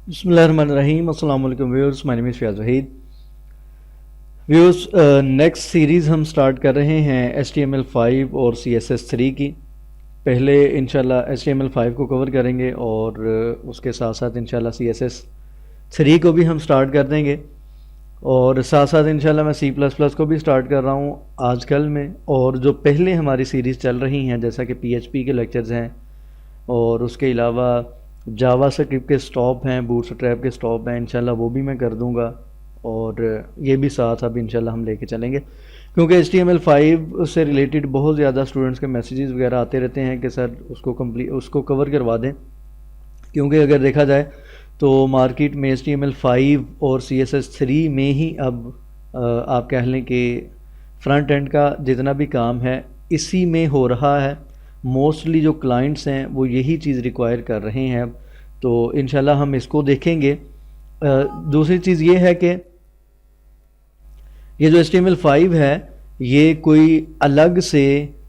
बिस्मिल्लाहिर्रहमानिर्रहीम। अस्सलाम वालेकुम viewers, my name is Fayaz Waheed. Viewers, next series हम स्टार्ट कर रहे हैं HTML5 और CSS3 की। पहले इंशाल्लाह HTML5 को कवर करेंगे और उसके साथ साथ इंशाल्लाह CSS3 को भी हम स्टार्ट कर देंगे और साथ साथ इंशाल्लाह मैं C++ को भी स्टार्ट कर रहा हूँ आजकल में। और जो पहले हमारी सीरीज़ चल रही हैं जैसा कि PHP के लेक्चर्स हैं और उसके अलावा जावा स्क्रिप्ट के स्टॉप हैं, बूटस्ट्रैप के स्टॉप हैं, इंशाल्लाह वो भी मैं कर दूंगा। और ये भी साथ अब इंशाल्लाह हम लेके चलेंगे, क्योंकि HTML5 से रिलेटेड बहुत ज़्यादा स्टूडेंट्स के मैसेजेस वगैरह आते रहते हैं कि सर उसको कवर करवा दें। क्योंकि अगर देखा जाए तो मार्केट में HTML5 और CSS3 में ही अब आप कह लें कि फ्रंट एंड का जितना भी काम है इसी में हो रहा है। मोस्टली जो क्लाइंट्स हैं वो यही चीज़ रिक्वायर कर रहे हैं अब, तो इंशाल्लाह हम इसको देखेंगे। दूसरी चीज़ ये है कि ये जो HTML5 है ये कोई अलग से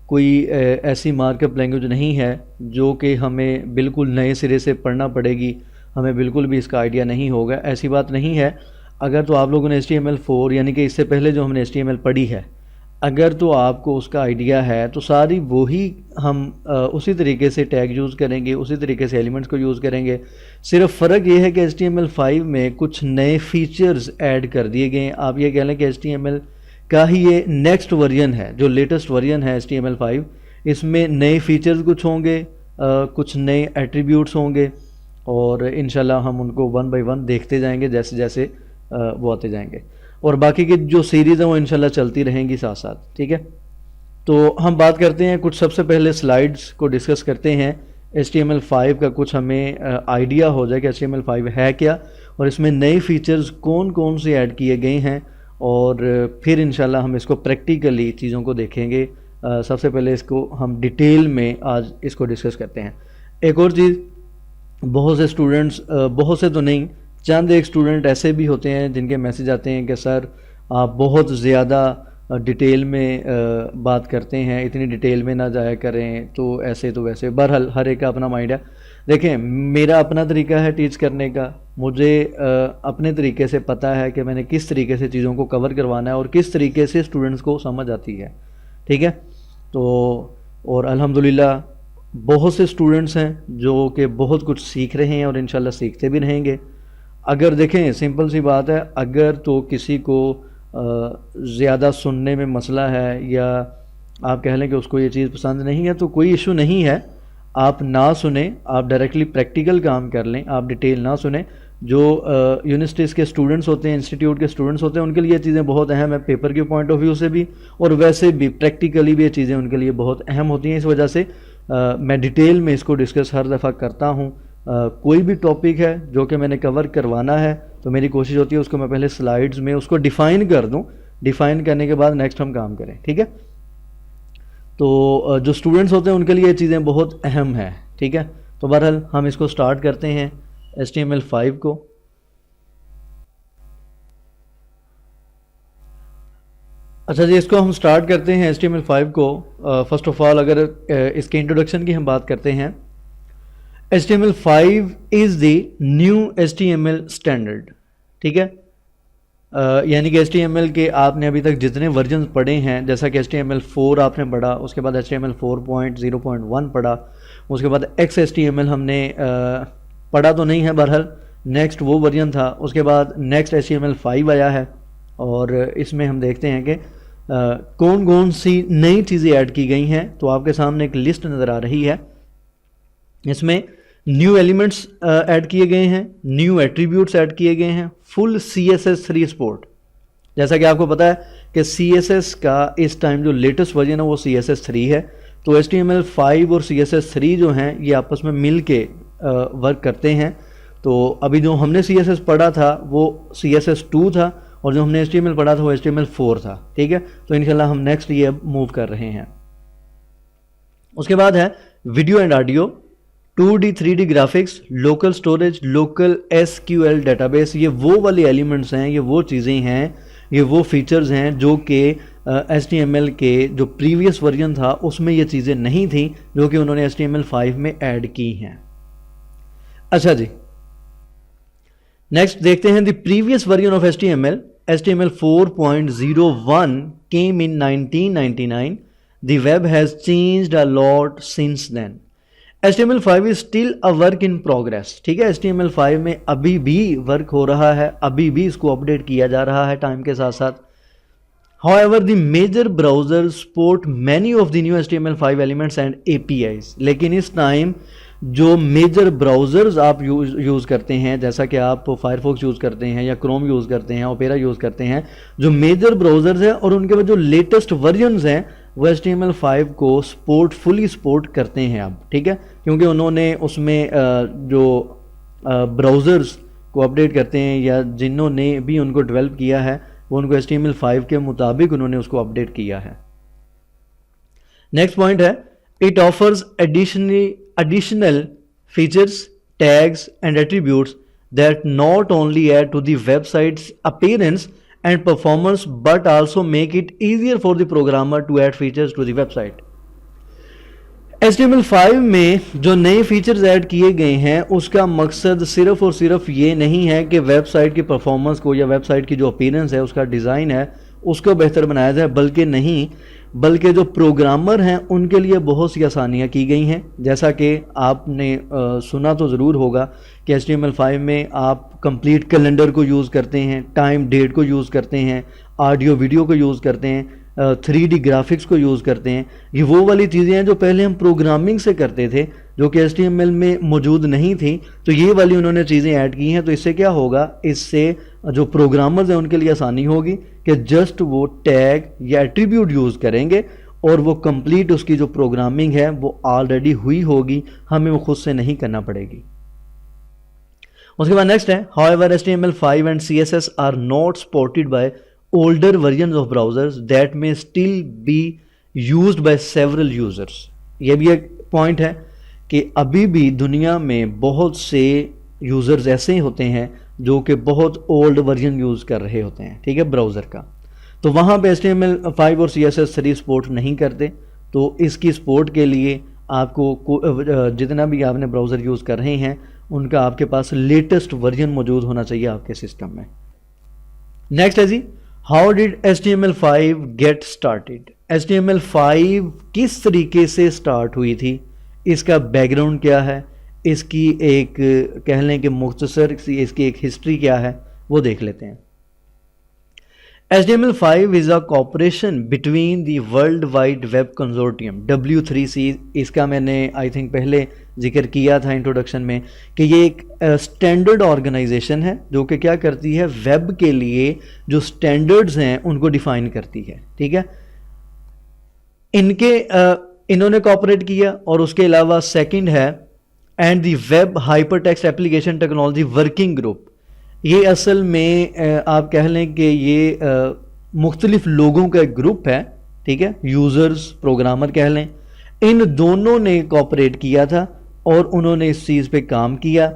कोई ऐसी मार्कअप लैंग्वेज नहीं है जो कि हमें बिल्कुल नए सिरे से पढ़ना पड़ेगी, हमें बिल्कुल भी इसका आइडिया नहीं होगा, ऐसी बात नहीं है। अगर तो आप लोगों ने HTML4 यानी कि इससे पहले जो हमने HTML पढ़ी है, अगर तो आपको उसका आइडिया है तो सारी वही हम उसी तरीके से टैग यूज़ करेंगे, उसी तरीके से एलिमेंट्स को यूज़ करेंगे। सिर्फ फ़र्क ये है कि HTML5 में कुछ नए फीचर्स ऐड कर दिए गए हैं। आप ये कह लें कि HTML का ही ये नेक्स्ट वर्जन है, जो लेटेस्ट वर्जन है HTML5। इसमें नए फीचर्स कुछ होंगे, कुछ नए एट्रीब्यूट्स होंगे और इंशाल्लाह हम उनको वन बाय वन देखते जाएंगे जैसे जैसे वो आते जाएंगे। और बाकी की जो सीरीज़ है वो इंशाल्लाह चलती रहेंगी साथ साथ, ठीक है। तो हम बात करते हैं, कुछ सबसे पहले स्लाइड्स को डिस्कस करते हैं। HTML5 का कुछ हमें आइडिया हो जाए कि HTML5 है क्या और इसमें नए फीचर्स कौन कौन से ऐड किए गए हैं, और फिर इंशाल्लाह हम इसको प्रैक्टिकली चीज़ों को देखेंगे। सबसे पहले इसको हम डिटेल में आज इसको डिस्कस करते हैं। एक और चीज़, बहुत से स्टूडेंट्स, बहुत से तो नहीं, चंद एक स्टूडेंट ऐसे भी होते हैं जिनके मैसेज आते हैं कि सर आप बहुत ज़्यादा डिटेल में बात करते हैं, इतनी डिटेल में ना जाया करें, तो ऐसे तो वैसे। बहरहाल हर एक का अपना माइंड है। देखें, मेरा अपना तरीका है टीच करने का, मुझे अपने तरीके से पता है कि मैंने किस तरीके से चीज़ों को कवर करवाना है और किस तरीके से स्टूडेंट्स को समझ आती है, ठीक है। तो और अल्हम्दुलिल्लाह बहुत से स्टूडेंट्स हैं जो कि बहुत कुछ सीख रहे हैं और इंशाल्लाह सीखते भी रहेंगे। अगर देखें, सिंपल सी बात है, अगर तो किसी को ज़्यादा सुनने में मसला है या आप कह लें कि उसको ये चीज़ पसंद नहीं है, तो कोई इशू नहीं है, आप ना सुने, आप डायरेक्टली प्रैक्टिकल काम कर लें, आप डिटेल ना सुने। जो यूनिवर्सिटीज़ के स्टूडेंट्स होते हैं, इंस्टीट्यूट के स्टूडेंट्स होते हैं, उनके लिए ये चीज़ें बहुत अहम है, पेपर के पॉइंट ऑफ व्यू से भी और वैसे भी प्रैक्टिकली भी ये चीज़ें उनके लिए बहुत अहम होती हैं। इस वजह से मैं डिटेल में इसको डिस्कस हर दफ़ा करता हूँ। कोई भी टॉपिक है जो कि मैंने कवर करवाना है तो मेरी कोशिश होती है उसको मैं पहले स्लाइड्स में उसको डिफ़ाइन कर दूं, डिफ़ाइन करने के बाद नेक्स्ट हम काम करें, ठीक है। तो जो स्टूडेंट्स होते हैं उनके लिए ये चीज़ें बहुत अहम है, ठीक है। तो बहरहाल हम इसको स्टार्ट करते हैं HTML5 को। अच्छा जी, इसको हम स्टार्ट करते हैं HTML5 को। फर्स्ट ऑफ ऑल अगर इसके इंट्रोडक्शन की हम बात करते हैं, HTML5 is the new HTML standard, ठीक है। यानी कि HTML के आपने अभी तक जितने वर्जन पढ़े हैं, जैसा कि HTML4 आपने पढ़ा, उसके बाद HTML4.0.1 पढ़ा, उसके बाद XHTML हमने पढ़ा तो नहीं है, बहरहाल नेक्स्ट वो वर्जन था। उसके बाद नेक्स्ट HTML5 आया है और इसमें हम देखते हैं कि कौन कौन सी नई चीज़ें ऐड की गई हैं। तो आपके सामने एक लिस्ट नज़र आ रही है, इसमें न्यू एलिमेंट्स ऐड किए गए हैं, न्यू एट्रीब्यूट्स ऐड किए गए हैं, फुल CSS3 सपोर्ट। जैसा कि आपको पता है कि CSS का इस टाइम जो लेटेस्ट वर्जन है वो CSS3 है। तो HTML5 और CSS3 जो हैं ये आपस में मिल के वर्क करते हैं। तो अभी जो हमने CSS पढ़ा था वो CSS2 था और जो हमने HTML पढ़ा था वो HTML4 था, ठीक है। तो इंशाल्लाह हम नेक्स्ट ये मूव कर रहे हैं। उसके बाद है video and audio, 2D 3D graphics, local storage, local SQL database. ये वो वाले एलिमेंट्स हैं, ये वो चीज़ें हैं, ये वो फीचर्स हैं जो कि HTML के जो प्रीवियस वर्जन था उसमें ये चीज़ें नहीं थी, जो कि उन्होंने HTML5 में ऐड की हैं। अच्छा जी, नेक्स्ट देखते हैं the previous version of HTML 4.01 came in 1999. The web has changed a lot since then. HTML5 is still a work in progress. ठीक है, HTML5 में अभी भी वर्क हो रहा है, अभी भी इसको अपडेट किया जा रहा है टाइम के साथ साथ. However, the major browsers support many of the new HTML5 elements and APIs. लेकिन इस टाइम जो मेजर ब्राउज़र्स आप यूज़ करते हैं, जैसा कि आप फायरफॉक्स यूज़ करते हैं या क्रोम यूज़ करते हैं, ओपेरा यूज़ करते हैं, जो मेजर ब्राउज़र्स हैं और उनके बाद जो लेटेस्ट वर्जन्स हैं वो HTML5 को फुली सपोर्ट करते हैं अब. ठीक है, क्योंकि उन्होंने उसमें जो ब्राउज़र्स को अपडेट करते हैं या जिन्होंने भी उनको डेवलप किया है वो उनको HTML5 के मुताबिक उन्होंने उसको अपडेट किया है. नेक्स्ट पॉइंट है, it offers additional features, tags and attributes that not only add to the website's appearance and performance but also make it easier for the programmer to add features to the website. HTML5 में जो नए features add किए गए हैं उसका मकसद सिर्फ और सिर्फ ये नहीं है कि वेबसाइट की परफॉर्मेंस को या वेबसाइट की जो अपीयरेंस है, उसका डिज़ाइन है, उसको बेहतर बनाया जाए, बल्कि जो प्रोग्रामर हैं उनके लिए बहुत सी आसानियाँ की गई हैं. जैसा कि आपने सुना तो ज़रूर होगा कि HTML5 में आप कंप्लीट कैलेंडर को यूज़ करते हैं, टाइम डेट को यूज़ करते हैं, ऑडियो वीडियो को यूज़ करते हैं, 3D ग्राफिक्स को यूज़ करते हैं. ये वो वाली चीज़ें हैं जो पहले हम प्रोग्रामिंग से करते थे, जो कि HTML में मौजूद नहीं थी. तो ये वाली उन्होंने चीज़ें ऐड की हैं. तो इससे क्या होगा, इससे जो प्रोग्रामर्स हैं उनके लिए आसानी होगी कि जस्ट वो टैग या एट्रीब्यूट यूज़ करेंगे और वो कंप्लीट उसकी जो प्रोग्रामिंग है वो ऑलरेडी हुई होगी, हमें वो खुद से नहीं करना पड़ेगी. उसके बाद नेक्स्ट है, however HTML5 and CSS are not supported by older versions of browsers that may still be used by several users. ये भी एक पॉइंट है कि अभी भी दुनिया में बहुत से यूज़र्स ऐसे होते हैं जो कि बहुत ओल्ड वर्जन यूज़ कर रहे होते हैं. ठीक है, ब्राउज़र का. तो वहाँ पे HTML5 और CSS3 सपोर्ट नहीं करते. तो इसकी सपोर्ट के लिए आपको जितना भी आपने ब्राउज़र यूज़ कर रहे हैं उनका आपके पास लेटेस्ट वर्जन मौजूद होना चाहिए आपके सिस्टम में. नेक्स्ट है जी, how did HTML5 get started. HTML5 किस तरीके से स्टार्ट हुई थी, इसका बैकग्राउंड क्या है, इसकी एक कह लें कि मुख्तसर इसकी एक हिस्ट्री क्या है, वो देख लेते हैं. HTML5 is a cooperation between the world wide web consortium W3C. इसका मैंने आई थिंक पहले जिक्र किया था इंट्रोडक्शन में कि ये एक स्टैंडर्ड ऑर्गेनाइजेशन है जो कि क्या करती है, वेब के लिए जो स्टैंडर्ड्स हैं उनको डिफाइन करती है. ठीक है, इन्होंने कॉपरेट किया. और उसके अलावा सेकंड है and the web hypertext application technology working group. ये असल में आप कह लें कि ये मुख्तलिफ लोगों का एक ग्रुप है. ठीक है, यूज़र्स, प्रोग्रामर कह लें. इन दोनों ने कॉपरेट किया था और उन्होंने इस चीज़ पे काम किया.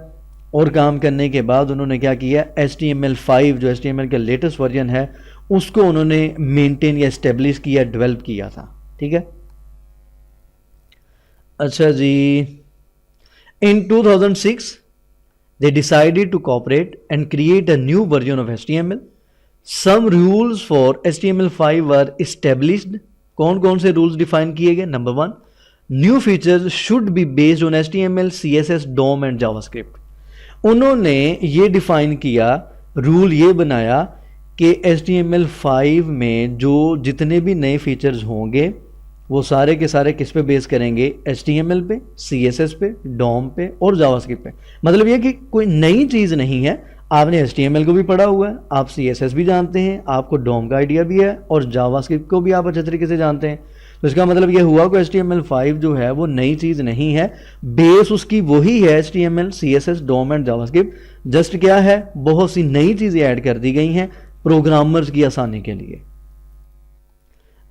और काम करने के बाद उन्होंने क्या किया, HTML5 जो HTML का लेटेस्ट वर्जन है उसको उन्होंने मेंटेन या इस्टेब्लिश किया, डेवलप किया था. ठीक है, अच्छा जी. इन 2006 they decided to cooperate and create a new version of HTML. Some rules for HTML5 were established. कौन कौन से रूल्स डिफाइन किए गए. Number 1, new features should be based on HTML, CSS, DOM and JavaScript. उन्होंने ये define किया, rule ये बनाया कि HTML5 में जो जितने भी नए फीचर्स होंगे वो सारे के सारे किस पे बेस करेंगे, HTML पे, CSS पे, DOM पे और जावास्क्रिप्ट पे. मतलब ये कि कोई नई चीज़ नहीं है. आपने HTML को भी पढ़ा हुआ है, आप CSS भी जानते हैं, आपको DOM का आइडिया भी है और जावास्क्रिप्ट को भी आप अच्छे तरीके से जानते हैं. तो इसका मतलब ये हुआ कि HTML5 जो है वो नई चीज़ नहीं है, बेस उसकी वही है HTML, CSS, DOM and JavaScript. Just क्या है, बहुत सी नई चीज़ें ऐड कर दी गई हैं प्रोग्रामर्स की आसानी के लिए.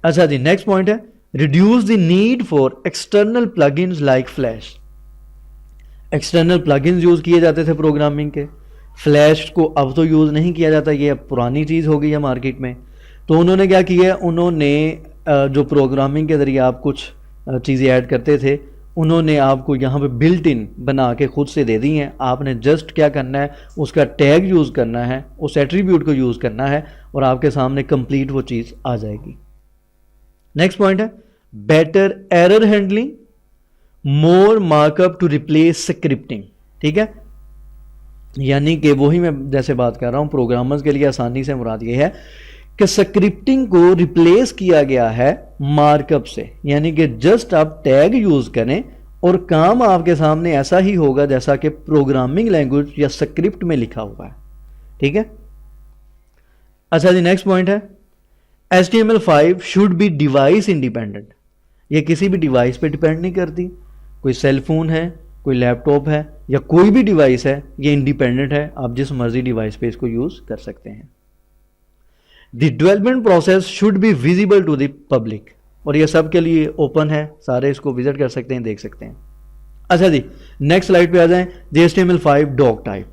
अच्छा जी, नेक्स्ट पॉइंट है, reduce the need for external plugins like Flash. External plugins use किए जाते थे प्रोग्रामिंग के. फ्लैश को अब तो यूज़ नहीं किया जाता, ये अब पुरानी चीज़ हो गई है मार्केट में. तो उन्होंने क्या किया, उन्होंने जो प्रोग्रामिंग के ज़रिए आप कुछ चीज़ें ऐड करते थे उन्होंने आपको यहाँ पे बिल्ट इन बना के खुद से दे दी हैं। आपने जस्ट क्या करना है, उसका टैग यूज़ करना है, उस एट्रीब्यूट को यूज़ करना है और आपके सामने कंप्लीट वो चीज़ आ जाएगी। नेक्स्ट पॉइंट है better error handling, more markup to replace scripting. ठीक है, यानी कि वही मैं जैसे बात कर रहा हूँ, प्रोग्रामर्स के लिए आसानी से मुराद ये है कि स्क्रिप्टिंग को रिप्लेस किया गया है मार्कअप से, यानी कि जस्ट आप टैग यूज करें और काम आपके सामने ऐसा ही होगा जैसा कि प्रोग्रामिंग लैंग्वेज या स्क्रिप्ट में लिखा हुआ है। ठीक है, अच्छा जी, नेक्स्ट पॉइंट है HTML5 should be device independent. ये किसी भी डिवाइस पे डिपेंड नहीं करती, कोई सेल फोन है, कोई लैपटॉप है या कोई भी डिवाइस है, ये इंडिपेंडेंट है, आप जिस मर्जी डिवाइस पे इसको यूज कर सकते हैं। The development process should be visible to the public, और ये सब के लिए ओपन है, सारे इसको विजिट कर सकते हैं, देख सकते हैं। अच्छा जी, नेक्स्ट स्लाइड पे आ जाएं। HTML5 डॉक टाइप,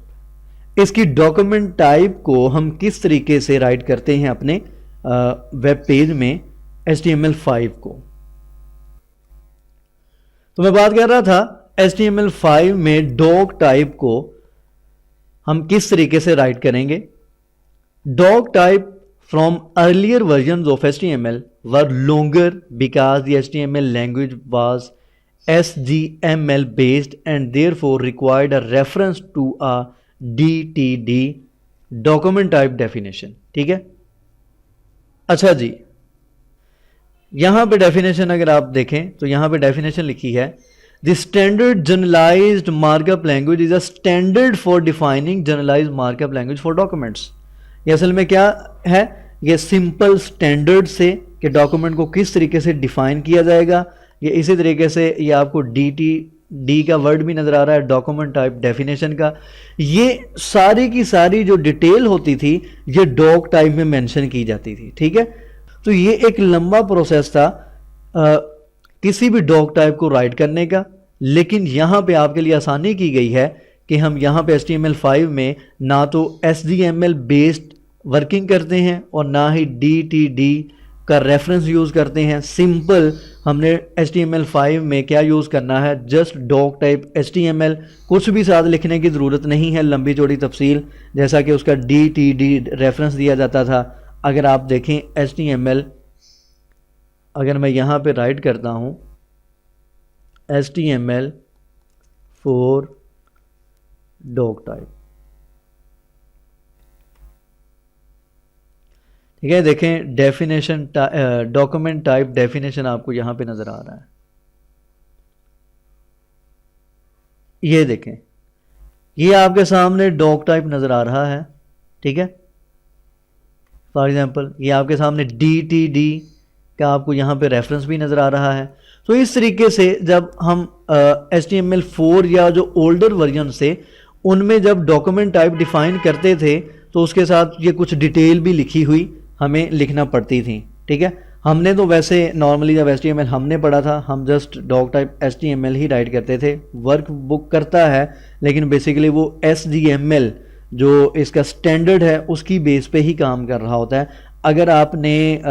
इसकी डॉक्यूमेंट टाइप को हम किस तरीके से राइट करते हैं अपने वेब पेज में HTML5 को। तो मैं बात कर रहा था HTML5 में डॉक टाइप को हम किस तरीके से राइट करेंगे। Doc type from earlier versions of HTML were longer because the HTML language was SGML based and therefore required a reference to a DTD document type definition। ठीक है, अच्छा जी, यहां पे डेफिनेशन अगर आप देखें तो यहां पे डेफिनेशन लिखी है The standard generalized markup language is a standard for defining generalized markup language for documents। ये असल में क्या है, ये सिंपल स्टैंडर्ड से कि डॉक्यूमेंट को किस तरीके से डिफाइन किया जाएगा, ये इसी तरीके से ये आपको डी का वर्ड भी नज़र आ रहा है, डॉक्यूमेंट टाइप डेफिनेशन का। ये सारी की सारी जो डिटेल होती थी ये डॉक टाइप में मेंशन की जाती थी। ठीक है, तो ये एक लंबा प्रोसेस था किसी भी डॉक टाइप को राइट करने का, लेकिन यहाँ पे आपके लिए आसानी की गई है कि हम यहाँ पे HTML5 में ना तो SGML बेस्ड वर्किंग करते हैं और ना ही DTD का रेफरेंस यूज़ करते हैं। सिंपल हमने HTML5 में क्या यूज़ करना है, जस्ट डॉक टाइप HTML, कुछ भी साथ लिखने की ज़रूरत नहीं है, लंबी चौड़ी तफसील जैसा कि उसका DTD रेफरेंस दिया जाता था। अगर आप देखें HTML, अगर मैं यहाँ पे राइट करता हूँ HTML4 डॉक टाइप, ठीक है, देखें डेफिनेशन डॉक्यूमेंट टाइप डेफिनेशन आपको यहां पे नजर आ रहा है। ये देखें, ये आपके सामने डॉक टाइप नजर आ रहा है। ठीक है, फॉर एग्जांपल ये आपके सामने DTD का आपको यहां पे रेफरेंस भी नजर आ रहा है। तो इस तरीके से जब हम HTML4 या जो ओल्डर वर्जन से उनमें जब डॉक्यूमेंट टाइप डिफाइन करते थे तो उसके साथ ये कुछ डिटेल भी लिखी हुई हमें लिखना पड़ती थी। ठीक है, हमने तो वैसे नॉर्मली जब HTML हमने पढ़ा था, हम जस्ट डॉक टाइप HTML ही राइट करते थे। वर्क बुक करता है लेकिन बेसिकली वो SGML जो इसका स्टैंडर्ड है उसकी बेस पे ही काम कर रहा होता है। अगर आपने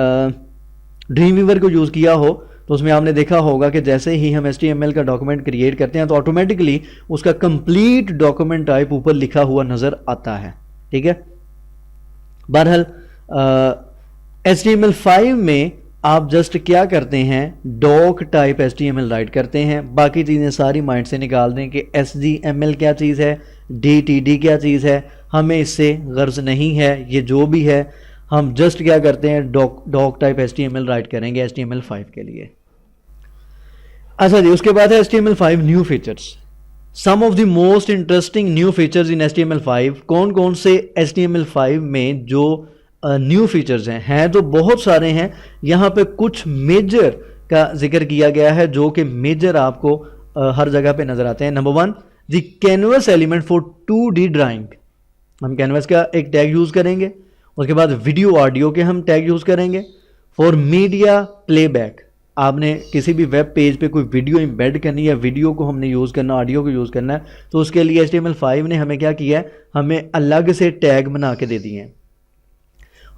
ड्रीमवीवर को यूज़ किया हो तो उसमें आपने देखा होगा कि जैसे ही हम HTML का डॉक्यूमेंट क्रिएट करते हैं तो ऑटोमेटिकली उसका कंप्लीट डॉक्यूमेंट टाइप ऊपर लिखा हुआ नज़र आता है। ठीक है, बहरहाल HTML5 में आप जस्ट क्या करते हैं, डॉक टाइप HTML राइट करते हैं, बाकी चीज़ें सारी माइंड से निकाल दें कि SGML क्या चीज़ है, DTD क्या चीज़ है, हमें इससे गर्ज नहीं है। ये जो भी है हम जस्ट क्या करते हैं, डॉक टाइप HTML राइट करेंगे HTML5 के लिए। अच्छा जी, उसके बाद है HTML5 new features. Some of the most interesting new features in HTML5। कौन कौन से HTML5 में जो न्यू फीचर्स हैं तो बहुत सारे हैं। यहाँ पे कुछ मेजर का जिक्र किया गया है जो कि मेजर आपको हर जगह पे नजर आते हैं। Number 1, the canvas element for 2D drawing. हम कैनवस का एक टैग यूज करेंगे, उसके बाद वीडियो ऑडियो के हम टैग यूज करेंगे। फॉर मीडिया प्लेबैक, आपने किसी भी वेब पेज पे कोई वीडियो एम्बेड करनी है, वीडियो को हमने यूज़ करना, ऑडियो को यूज़ करना है, तो उसके लिए HTML5 ने हमें क्या किया है, हमें अलग से टैग बना के दे दिए हैं।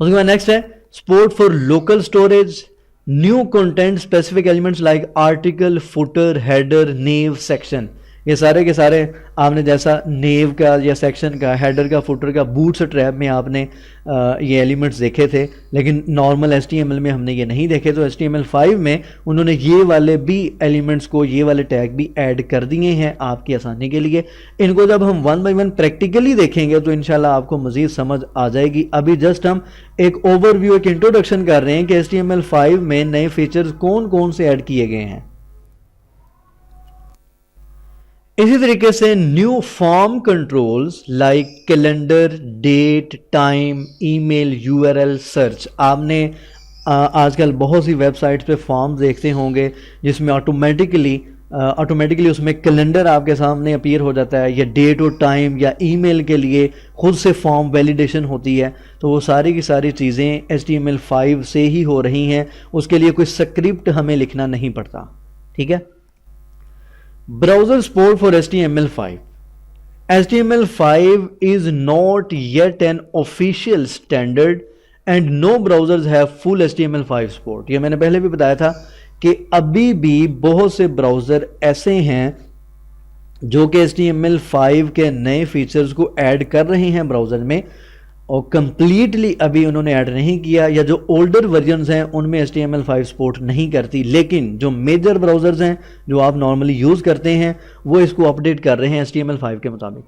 उसके बाद नेक्स्ट है support for local storage, new content specific elements like article, footer, header, naive, section, ये सारे के सारे आपने जैसा नेव का या सेक्शन का, हेडर का, फुटर का, बूट स्ट्रैप में आपने ये एलिमेंट्स देखे थे, लेकिन नॉर्मल HTML में हमने ये नहीं देखे। तो HTML5 में उन्होंने ये वाले भी एलिमेंट्स को, ये वाले टैग भी ऐड कर दिए हैं आपकी आसानी के लिए। इनको जब हम 1 बाय 1 प्रैक्टिकली देखेंगे तो इंशाल्लाह आपको मज़ीद समझ आ जाएगी। अभी जस्ट हम एक ओवरव्यू, एक इंट्रोडक्शन कर रहे हैं कि HTML5 में नए फीचर्स कौन कौन से ऐड किए गए हैं। इसी तरीके से new form controls like calendar, date, time, email, URL, search. आपने आजकल बहुत सी वेबसाइट्स पे फॉर्म देखते होंगे जिसमें ऑटोमेटिकली उसमें कैलेंडर आपके सामने अपीयर हो जाता है, या डेट और टाइम, या ईमेल के लिए खुद से फॉर्म वैलिडेशन होती है। तो वो सारी की सारी चीज़ें HTML5 से ही हो रही हैं, उसके लिए कोई स्क्रिप्ट हमें लिखना नहीं पड़ता। ठीक है। Browser support for HTML5. HTML5 is not yet an official standard and no browsers have full HTML5 support. ये मैंने पहले भी बताया था कि अभी भी बहुत से ब्राउज़र ऐसे हैं जो कि HTML5 के नए फीचर्स को ऐड कर रहे हैं ब्राउज़र में, और कंप्लीटली अभी उन्होंने ऐड नहीं किया, या जो ओल्डर वर्जन्स हैं उनमें HTML5 सपोर्ट नहीं करती। लेकिन जो मेजर ब्राउज़र्स हैं जो आप नॉर्मली यूज़ करते हैं वो इसको अपडेट कर रहे हैं HTML5 के मुताबिक।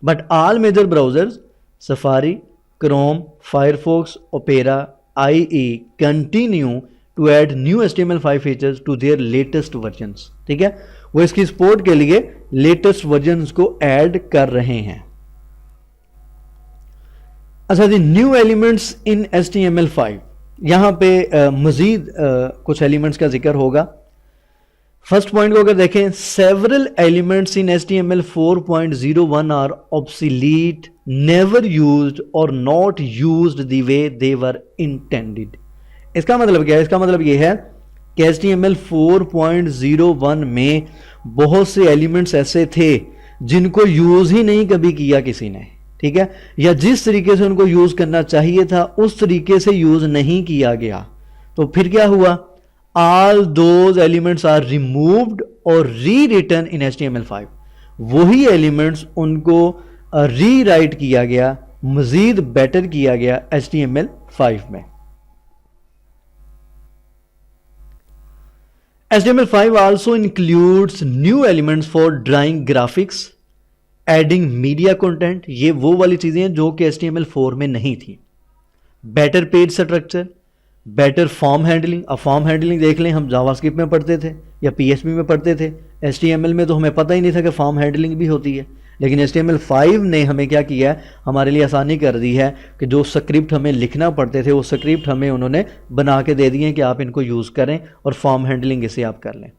But all major browsers Safari, Chrome, Firefox, Opera, IE continue to add new HTML5 features to their latest versions. ठीक है, वो इसकी सपोर्ट के लिए लेटेस्ट वर्जन्स को ऐड कर रहे हैं। अच्छा जी, न्यू एलिमेंट्स इन HTML5, यहाँ पे मज़ीद कुछ एलिमेंट्स का जिक्र होगा। फर्स्ट पॉइंट को अगर देखें, several elements in HTML 4.01 are obsolete, never used और not used the way they were intended. इसका मतलब क्या है? इसका मतलब ये है कि HTML 4.01 में बहुत से एलिमेंट्स ऐसे थे जिनको यूज ही नहीं कभी किया किसी ने। ठीक है, या जिस तरीके से उनको यूज करना चाहिए था उस तरीके से यूज नहीं किया गया। तो फिर क्या हुआ? All those elements are removed और री रिटन इन HTML5। वही एलिमेंट्स उनको रीराइट किया गया, मजीद बेटर किया गया HTML5 में। HTML5 also includes new elements for drawing graphics, adding media content. ये वो वाली चीजें हैं जो कि HTML4 में नहीं थी। Better page structure, better form handling. अब फॉर्म हैंडलिंग देख लें, हम जावास्क्रिप्ट में पढ़ते थे या PHP में पढ़ते थे, HTML में तो हमें पता ही नहीं था कि फॉर्म हैंडलिंग भी होती है। लेकिन HTML5 ने हमें क्या किया है, हमारे लिए आसानी कर दी है कि जो स्क्रिप्ट हमें लिखना पड़ते थे वो स्क्रिप्ट हमें उन्होंने बना के दे दिए कि आप इनको यूज़ करें और फॉर्म हैंडलिंग इसे आप कर लें।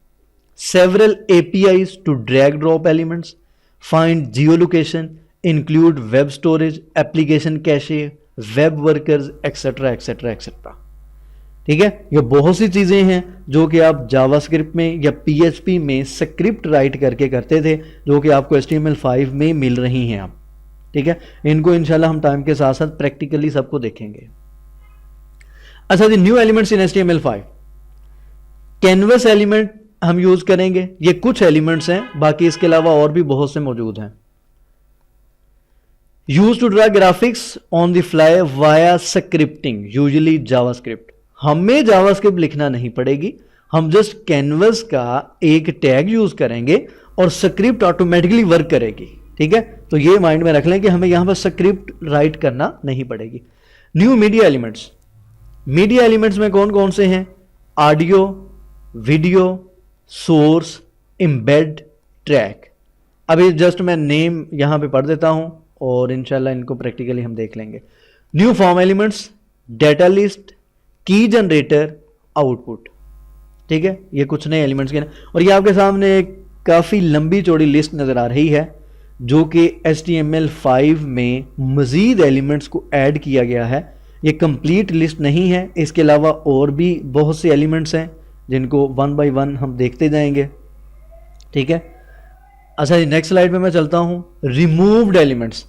Several APIs to drag drop elements, find geolocation, include web storage, application cache, web workers, etc etc etc। ठीक है, ये बहुत सी चीजें हैं जो कि आप जावास्क्रिप्ट में या PHP में स्क्रिप्ट राइट करके करते थे, जो कि आपको HTML5 में मिल रही हैं आप। ठीक है, इनको इंशाल्लाह हम टाइम के साथ साथ प्रैक्टिकली सबको देखेंगे। अच्छा जी, new elements in HTML5, canvas element हम यूज करेंगे। ये कुछ एलिमेंट्स हैं, बाकी इसके अलावा और भी बहुत से मौजूद हैं। Use to draw graphics on the fly via scripting, usually JavaScript. हमें जावास्क्रिप्ट लिखना नहीं पड़ेगी, हम जस्ट कैनवस का एक टैग यूज करेंगे और स्क्रिप्ट ऑटोमेटिकली वर्क करेगी। ठीक है, तो ये माइंड में रख लें कि हमें यहां पर स्क्रिप्ट राइट करना नहीं पड़ेगी। New media elements, media elements में कौन कौन से हैं? Audio, video, source, embed, track. अभी जस्ट मैं नेम यहां पे पढ़ देता हूं और इंशाल्लाह इनको प्रैक्टिकली हम देख लेंगे। New form elements, data list, की जनरेटर, आउटपुट। ठीक है, ये कुछ नए एलिमेंट्स के, और ये आपके सामने एक काफी लंबी चौड़ी लिस्ट नजर आ रही है जो कि HTML5 में मजीद एलिमेंट्स को ऐड किया गया है। ये कंप्लीट लिस्ट नहीं है, इसके अलावा और भी बहुत से एलिमेंट्स हैं जिनको 1 बाय 1 हम देखते जाएंगे। ठीक है, अच्छा जी, नेक्स्ट स्लाइड पे मैं चलता हूं। रिमूव्ड एलिमेंट्स,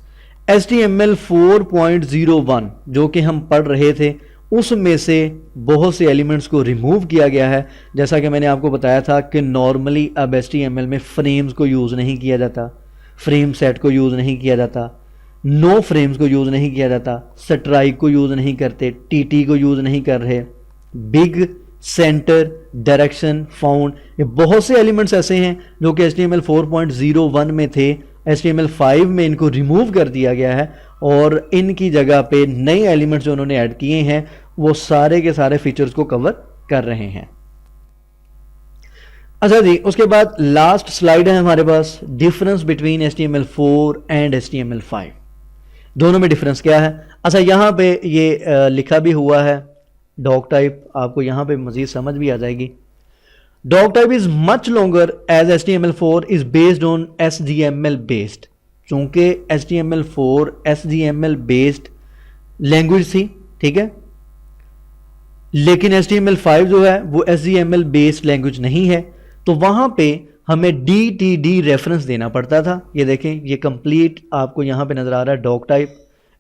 HTML 4.01 जो कि हम पढ़ रहे थे उसमें से बहुत से एलिमेंट्स को रिमूव किया गया है। जैसा कि मैंने आपको बताया था कि नॉर्मली अब HTML में फ्रेम्स को यूज़ नहीं किया जाता, फ्रेम सेट को यूज़ नहीं किया जाता, नो फ्रेम्स को यूज़ नहीं किया जाता, स्ट्राइक को यूज़ नहीं करते, TT को यूज़ नहीं कर रहे, बिग, सेंटर, डायरेक्शन, फाउंड, ये बहुत से एलिमेंट्स ऐसे हैं जो कि HTML 4.01 में थे, HTML 5 में इनको रिमूव कर दिया गया है और इनकी जगह पे नए एलिमेंट्स जो उन्होंने ऐड किए हैं वो सारे के सारे फीचर्स को कवर कर रहे हैं। अच्छा जी, उसके बाद लास्ट स्लाइड है हमारे पास, difference between HTML4 and HTML5। दोनों में डिफरेंस क्या है? अच्छा, यहां पे ये लिखा भी हुआ है डॉक टाइप, आपको यहां पे मजीद समझ भी आ जाएगी। Doc type is much longer as HTML4 is based on SGML based. चूंकि HTML4 SGML बेस्ड लैंग्वेज थी, ठीक है, लेकिन HTML5 जो है वो SGML बेस्ड लैंग्वेज नहीं है, तो वहां पे हमें DTD रेफरेंस देना पड़ता था। ये देखें, ये कंप्लीट आपको यहां पे नजर आ रहा है डॉक टाइप।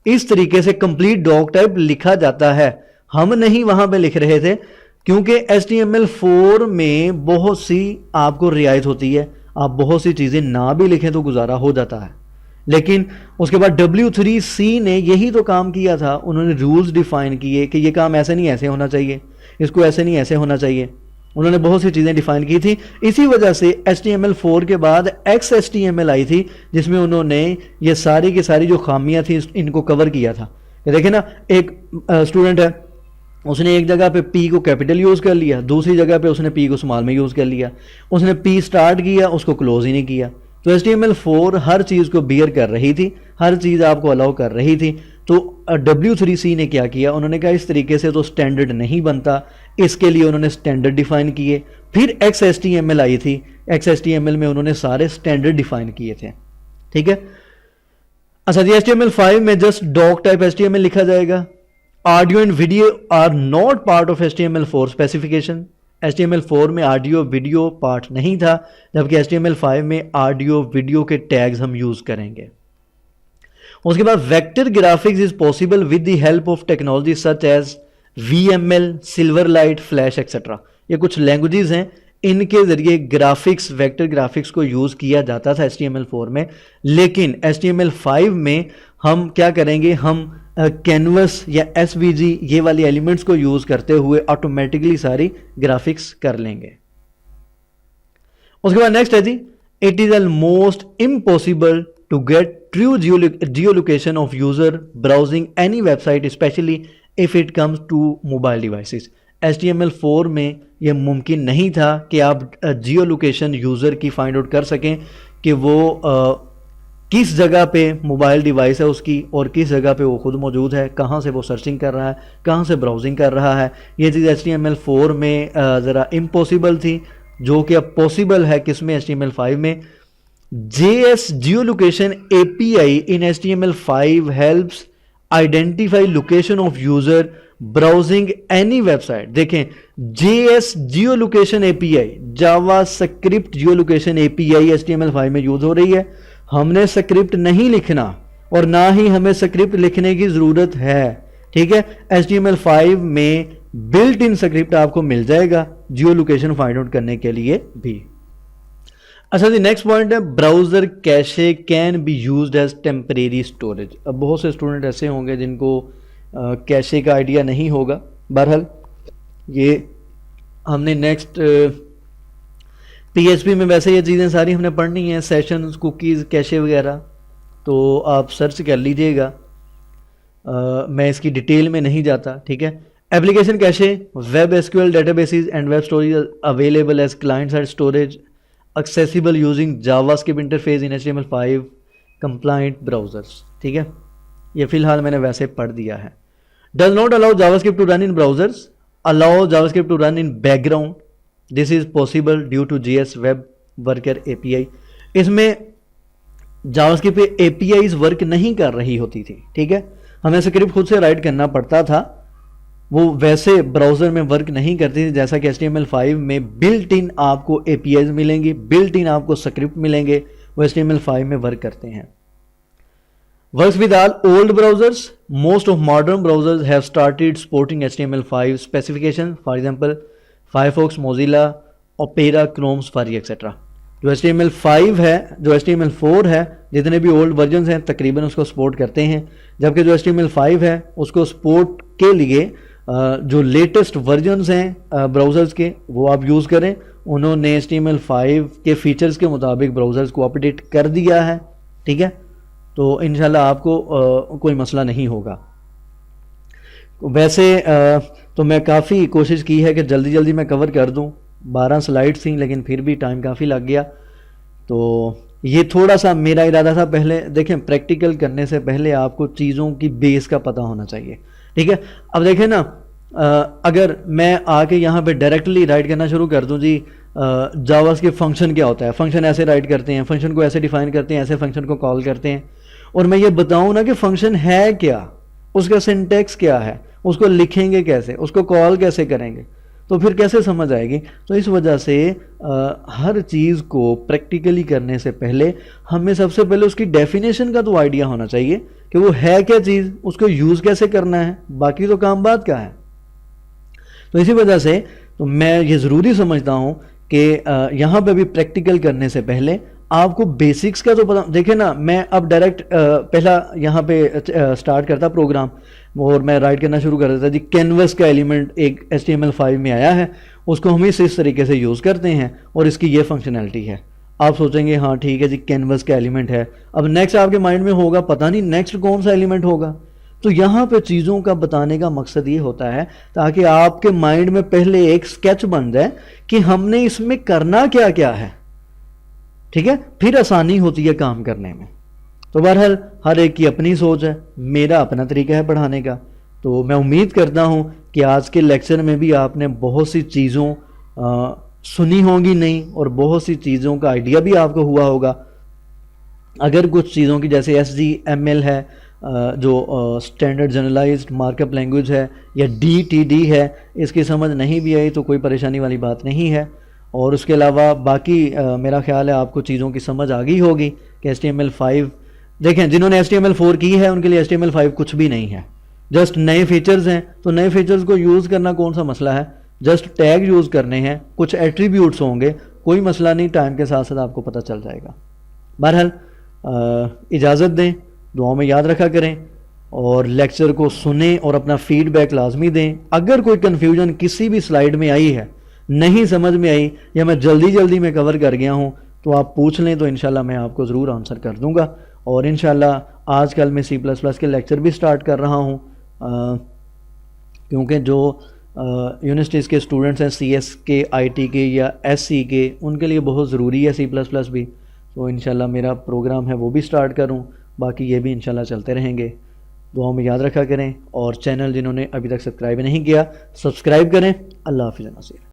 इस तरीके से कंप्लीट डॉक टाइप लिखा जाता है, हम नहीं वहां पे लिख रहे थे, क्योंकि HTML4 में बहुत सी आपको रियायत होती है, आप बहुत सी चीजें ना भी लिखें तो गुजारा हो जाता है। लेकिन उसके बाद W3C ने यही तो काम किया था, उन्होंने रूल्स डिफाइन किए कि ये काम ऐसे नहीं ऐसे होना चाहिए, इसको ऐसे नहीं ऐसे होना चाहिए, उन्होंने बहुत सी चीज़ें डिफाइन की थी। इसी वजह से HTML4 के बाद XHTML आई थी, जिसमें उन्होंने ये सारी की सारी जो खामियां थी इनको कवर किया था। देखिए ना, एक स्टूडेंट है, उसने एक जगह पे P को कैपिटल यूज़ कर लिया, दूसरी जगह पे उसने P को स्मॉल में यूज़ कर लिया, उसने P स्टार्ट किया, उसको क्लोज ही नहीं किया। तो HTML4 हर चीज़ को बियर कर रही थी, हर चीज़ आपको अलाउ कर रही थी। तो W3C ने क्या किया, उन्होंने कहा इस तरीके से तो स्टैंडर्ड नहीं बनता, इसके लिए उन्होंने स्टैंडर्ड डिफाइन किए। फिर XHTML आई थी, XHTML में उन्होंने सारे स्टैंडर्ड डिफाइन किए थे, ठीक है। अच्छा जी, HTML5 में जस्ट डॉक टाइप HTML लिखा जाएगा। Audio and video are not part of HTML4 specification. HTML4 में ऑडियो वीडियो पार्ट नहीं था, जबकि HTML5 में ऑडियो वीडियो के टैग्स हम यूज करेंगे। उसके बाद vector graphics is possible with the help of technology such as VML, Silverlight, flash etcetera. ये कुछ लैंग्वेजेस हैं, इनके जरिए ग्राफिक्स, वेक्टर ग्राफिक्स को यूज किया जाता था HTML4 में। लेकिन HTML5 में हम क्या करेंगे, हम कैनवस या SVG ये वाले एलिमेंट्स को यूज करते हुए ऑटोमेटिकली सारी ग्राफिक्स कर लेंगे। उसके बाद नेक्स्ट है जी, it is almost impossible to get true geolocation of user browsing any website, specially if it comes to mobile devices. HTML4 में यह मुमकिन नहीं था कि आप जियो लोकेशन यूज़र की फाइंड आउट कर सकें कि वो किस जगह पे मोबाइल डिवाइस है उसकी और किस जगह पे वो खुद मौजूद है, कहाँ से वो सर्चिंग कर रहा है, कहाँ से ब्राउजिंग कर रहा है। ये चीज़ HTML4 में ज़रा इम्पॉसिबल थी, जो कि अब पॉसिबल है किसमें, HTML5 में। JS geolocation API in HTML5 helps identify location of user browsing any website. देखें, JS जियोलोकेशन API, जावा स्क्रिप्ट जियोलोकेशन API HTML5 में यूज हो रही है। हमने स्क्रिप्ट नहीं लिखना और ना ही हमें स्क्रिप्ट लिखने की जरूरत है, ठीक है। HTML5 में बिल्ट इन स्क्रिप्ट आपको मिल जाएगा जियोलोकेशन फाइंड आउट करने के लिए भी। अच्छा जी, नेक्स्ट पॉइंट है, browser cache can be used as temporary storage. अब बहुत से स्टूडेंट ऐसे होंगे जिनको कैशे का आइडिया नहीं होगा। बहरहाल ये हमने नेक्स्ट PHP में वैसे ये चीज़ें सारी हमने पढ़नी है, सेशंस, कुकीज़, कैशे वगैरह, तो आप सर्च कर लीजिएगा, मैं इसकी डिटेल में नहीं जाता, ठीक है। Application cache, web SQL databases and web storage available as client side storage accessible using JavaScript interface in HTML5 compliant browsers, ठीक है। ये फिलहाल मैंने वैसे पढ़ दिया है। Does not allow JavaScript to run in browsers, allow JavaScript to run in background, this is possible due to JS Web Worker API। इसमें JavaScript पे APIs वर्क नहीं कर रही होती थी, ठीक है, हमें स्क्रिप्ट खुद से राइट करना पड़ता था, वो वैसे ब्राउज़र में वर्क नहीं करती थी जैसा कि HTML5 में बिल्ट इन आपको APIs मिलेंगी, बिल्ट इन आपको स्क्रिप्ट मिलेंगे, वो HTML5 में वर्क करते हैं। Works with all old browsers. Most of modern browsers have started supporting HTML5 specification. For example, Firefox, Mozilla, Opera, Chrome, Safari, etc. जो HTML5 है, जो HTML4 है, जितने भी ओल्ड वर्जन हैं तकरीबन उसको सपोर्ट करते हैं, जबकि जो HTML5 है उसको सपोर्ट के लिए जो लेटेस्ट वर्जन्स हैं ब्राउज़र्स के वो आप यूज़ करें। उन्होंने HTML5 के फीचर्स के मुताबिक ब्राउज़र्स को अपडेट कर दिया है, ठीक है। तो इंशाल्लाह आपको कोई मसला नहीं होगा। वैसे तो मैं काफ़ी कोशिश की है कि जल्दी जल्दी मैं कवर कर दूं, 12 स्लाइड्स थी लेकिन फिर भी टाइम काफ़ी लग गया। तो ये थोड़ा सा मेरा इरादा था, पहले देखें प्रैक्टिकल करने से पहले आपको चीज़ों की बेस का पता होना चाहिए, ठीक है। अब देखें ना, अगर मैं आके यहाँ पे डायरेक्टली राइट करना शुरू कर दूं जी, जावास्क्रिप्ट फंक्शन क्या होता है, फंक्शन ऐसे राइट करते हैं, फंक्शन को ऐसे डिफाइन करते हैं, ऐसे फंक्शन को कॉल करते हैं, और मैं ये बताऊं ना कि फंक्शन है क्या, उसका सिंटेक्स क्या है, उसको लिखेंगे कैसे, उसको कॉल कैसे करेंगे, तो फिर कैसे समझ आएगी। तो इस वजह से हर चीज़ को प्रैक्टिकली करने से पहले हमें सबसे पहले उसकी डेफिनेशन का तो आइडिया होना चाहिए कि वो है क्या चीज़, उसको यूज़ कैसे करना है, बाकी तो काम बात का है। तो इसी वजह से तो मैं ये ज़रूरी समझता हूँ कि यहाँ पे भी प्रैक्टिकल करने से पहले आपको बेसिक्स का तो पता। देखें ना, मैं अब डायरेक्ट पहला यहाँ पे स्टार्ट करता प्रोग्राम और मैं राइट करना शुरू कर देता जी, कैनवस का एलिमेंट एक HTML5 में आया है, उसको हम इस तरीके से यूज़ करते हैं और इसकी ये फंक्शनैलिटी है। आप सोचेंगे हाँ ठीक है जी, कैनवस का एलिमेंट है। अब नेक्स्ट आपके माइंड में होगा पता नहीं नेक्स्ट कौन सा एलिमेंट होगा। तो यहाँ पे चीज़ों का बताने का मकसद ये होता है ताकि आपके माइंड में पहले एक स्केच बन जाए कि हमने इसमें करना क्या क्या है, ठीक है, फिर आसानी होती है काम करने में। तो बहरहाल हर एक की अपनी सोच है, मेरा अपना तरीका है पढ़ाने का। तो मैं उम्मीद करता हूँ कि आज के लेक्चर में भी आपने बहुत सी चीज़ों सुनी होंगी नहीं, और बहुत सी चीज़ों का आइडिया भी आपको हुआ होगा। अगर कुछ चीज़ों की जैसे HTML है, जो स्टैंडर्ड जनरलाइज्ड मार्कअप लैंग्वेज है, या DTD है, इसकी समझ नहीं भी आई तो कोई परेशानी वाली बात नहीं है। और उसके अलावा बाकी मेरा ख्याल है आपको चीज़ों की समझ आ गई होगी कि HTML5 देखें, जिन्होंने HTML4 की है उनके लिए HTML5 कुछ भी नहीं है, जस्ट नए फीचर्स हैं। तो नए फीचर्स को यूज़ करना कौन सा मसला है, जस्ट टैग यूज़ करने हैं, कुछ एट्रीब्यूट्स होंगे, कोई मसला नहीं, टाइम के साथ साथ आपको पता चल जाएगा। बहरहाल इजाज़त दें, दुआओं में याद रखा करें और लेक्चर को सुने और अपना फीडबैक लाजमी दें। अगर कोई कन्फ्यूजन किसी भी स्लाइड में आई है, नहीं समझ में आई, या मैं जल्दी जल्दी में कवर कर गया हूँ, तो आप पूछ लें, तो इंशाल्लाह मैं आपको ज़रूर आंसर कर दूंगा। और इंशाल्लाह आजकल मैं C++ के लेक्चर भी स्टार्ट कर रहा हूँ, क्योंकि जो यूनिवर्सिटीज़ के स्टूडेंट्स हैं CS के, IT के या SC के, उनके लिए बहुत ज़रूरी है C++ भी। तो इंशाल्लाह मेरा प्रोग्राम है वो भी स्टार्ट करूँ, बाकी ये भी इंशाल्लाह चलते रहेंगे। दुआओं में याद रखा करें और चैनल जिन्होंने अभी तक सब्सक्राइब नहीं किया सब्सक्राइब करें। अल्लाह हाफ़िज़।